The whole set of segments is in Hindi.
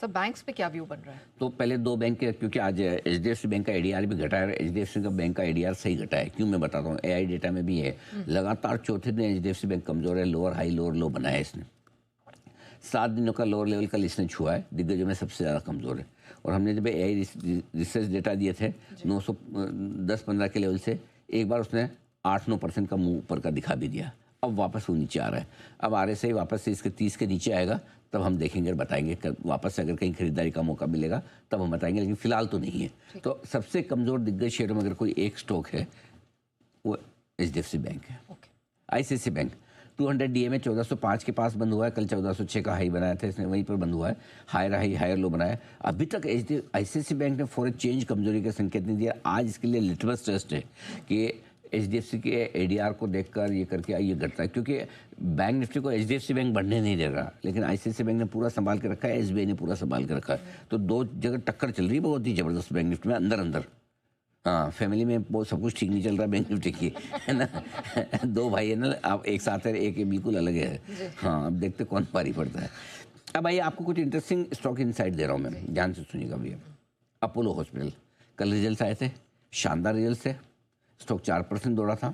सब बैंक्स पे क्या व्यू बन रहा है? तो पहले दो बैंक के, क्योंकि आज एचडीएफसी बैंक का एडीआर भी घटा है, एचडीएफसी का बैंक का एडीआर सही घटा है। क्यों, मैं बताता हूँ, एआई डेटा में भी है। लगातार चौथे दिन एचडीएफसी बैंक कमजोर है, लोअर हाई लोअर लो बनाया है इसने। 7 दिनों का लोअर लेवल कल इसने छुआ है, दिग्गजों में सबसे ज़्यादा कमज़ोर है। और हमने जब एआई रिसर्च डेटा दिए थे 910-15 के लेवल से, एक बार उसने 8-9% का मुंह ऊपर का दिखा भी दिया। अब वापस वो नीचे आ रहा है। अब RSI ही वापस से इसके 30 के नीचे आएगा, तब हम देखेंगे और बताएंगे। वापस से अगर कहीं खरीदारी का मौका मिलेगा तब हम बताएंगे, लेकिन फिलहाल तो नहीं है। तो सबसे कमज़ोर दिग्गज शेयरों में अगर कोई एक स्टॉक है वो एचडीएफसी बैंक है। आईसीआईसीआई बैंक 200 डीए में 1405 के पास बंद हुआ है। कल 1406 का हाई बनाया था इसने, वहीं पर बंद हुआ है। हायर हाई हायर लो बनाया। अभी तक आईसीआईसीआई बैंक ने फॉर चेंज कमजोरी का संकेत नहीं दिया। आज इसके लिए लिटमस टेस्ट है कि एचडीएफसी के एडीआर को देखकर ये करके ये घटता है, क्योंकि बैंक निफ्टी को एचडीएफसी बैंक बढ़ने नहीं दे रहा, लेकिन आईसीआईसीआई बैंक ने पूरा संभाल के रखा है, एसबीआई ने पूरा संभाल के रखा है। तो दो जगह टक्कर चल रही है बहुत ही जबरदस्त बैंक निफ्टी में, अंदर अंदर। हाँ, फैमिली में वो सब कुछ ठीक नहीं चल रहा बैंक निफ्टी की, है ना। दो भाई है ना, आप एक साथ है, एक बिल्कुल अलग है। हाँ, अब देखते कौन भारी पड़ता है। अब आइए आपको कुछ इंटरेस्टिंग स्टॉक इनसाइट दे रहा हूँ मैं, ध्यान से सुनिएगा भैया। अपोलो हॉस्पिटल, कल रिजल्ट आए थे, शानदार रिजल्ट थे। स्टॉक 4% दौड़ा था।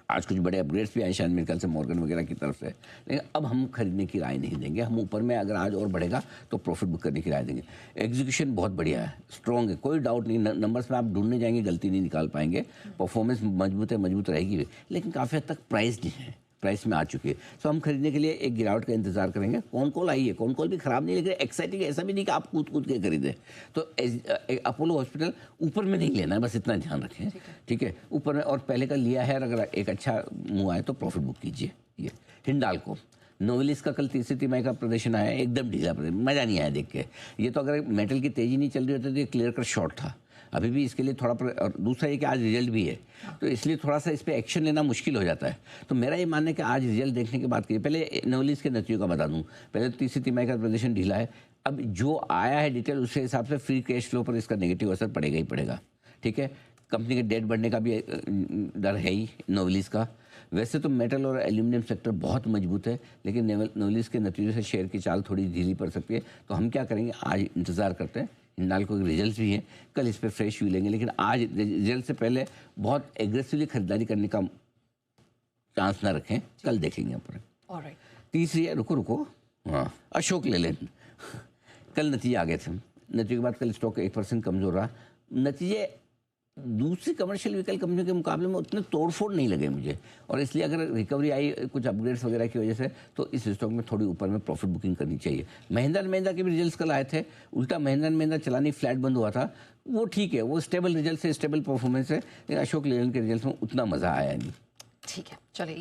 आज कुछ बड़े अपग्रेड्स भी आए शायद मेरे ख्याल से मॉर्गन वगैरह की तरफ से, लेकिन अब हम खरीदने की राय नहीं देंगे। हम ऊपर में अगर आज और बढ़ेगा तो प्रॉफिट बुक करने की राय देंगे। एग्जीक्यूशन बहुत बढ़िया है, स्ट्रॉन्ग है, कोई डाउट नहीं। नंबर्स में आप ढूंढने जाएंगे गलती नहीं निकाल पाएंगे। परफॉर्मेंस मजबूत है, मजबूत रहेगी, लेकिन काफ़ी हद तक प्राइस नहीं है, प्राइस में आ चुकी है। तो हम खरीदने के लिए एक गिरावट का इंतजार करेंगे। कौन कॉल आई है, कौन कॉल भी खराब नहीं, लेकिन एक्साइटिंग ऐसा भी नहीं कि आप कूद कूद के खरीदें। तो अपोलो हॉस्पिटल ऊपर में नहीं लेना है, बस इतना ध्यान रखें, ठीक है। ऊपर में और पहले का लिया है, अगर एक अच्छा मुँह आए तो प्रॉफिट बुक कीजिए। ये हिंडाल्को, नोवेलिस का कल तीसरी तिमाही का प्रदर्शन आया, एकदम ढीला प्रदर्शन, मज़ा नहीं आया देख के। ये तो अगर मेटल की तेज़ी नहीं चल रही होती तो ये क्लियर कट शॉर्ट था। अभी भी इसके लिए थोड़ा और दूसरा ये कि आज रिजल्ट भी है, तो इसलिए थोड़ा सा इस पर एक्शन लेना मुश्किल हो जाता है। तो मेरा ये मानना है कि आज रिजल्ट देखने के बाद कीजिए। पहले नोवेलिस के नतीजों का बता दूं, पहले तो तीसरी तिमाही का प्रदर्शन ढीला है। अब जो आया है डिटेल, उसके हिसाब से फ्री कैश फ्लो पर इसका नेगेटिव असर पड़ेगा ही पड़ेगा, ठीक है। कंपनी के डेट बढ़ने का भी डर है ही नोवेलिस का। वैसे तो मेटल और एल्यूमिनियम सेक्टर बहुत मजबूत है, लेकिन नोवेलिस के नतीजों से शेयर की चाल थोड़ी ढीली पड़ सकती है। तो हम क्या करेंगे, आज इंतज़ार करते हैं। हिंडाल्को के रिजल्ट भी हैं, कल इस पर फ्रेश व्यू लेंगे, लेकिन आज रिजल्ट से पहले बहुत एग्रेसिवली खरीदारी करने का चांस ना रखें, कल देखेंगे अपन। तीसरी है, रुको, हाँ, अशोक लेलैंड। कल नतीजे आ गए थे, नतीजे के बाद कल स्टॉक 1% कमज़ोर रहा। नतीजे दूसरी कमर्शियल व्हीकल कंपनियों के मुकाबले में उतने तोड़फोड़ नहीं लगे मुझे, और इसलिए अगर रिकवरी आई कुछ अपग्रेड्स वगैरह की वजह से, तो इस स्टॉक में थोड़ी ऊपर में प्रॉफिट बुकिंग करनी चाहिए। महिंद्रा एंड महिंद्रा के भी रिजल्ट्स कल आए थे। उल्टा महिंद्रा एंड महिंद्रा चलानी फ्लैट बंद हुआ था, वो ठीक है, वो स्टेबल रिजल्ट से स्टेबल परफॉर्मेंस है, लेकिन अशोक लेलैंड के रिजल्ट में उतना मज़ा आया नहीं। ठीक है, चलिए।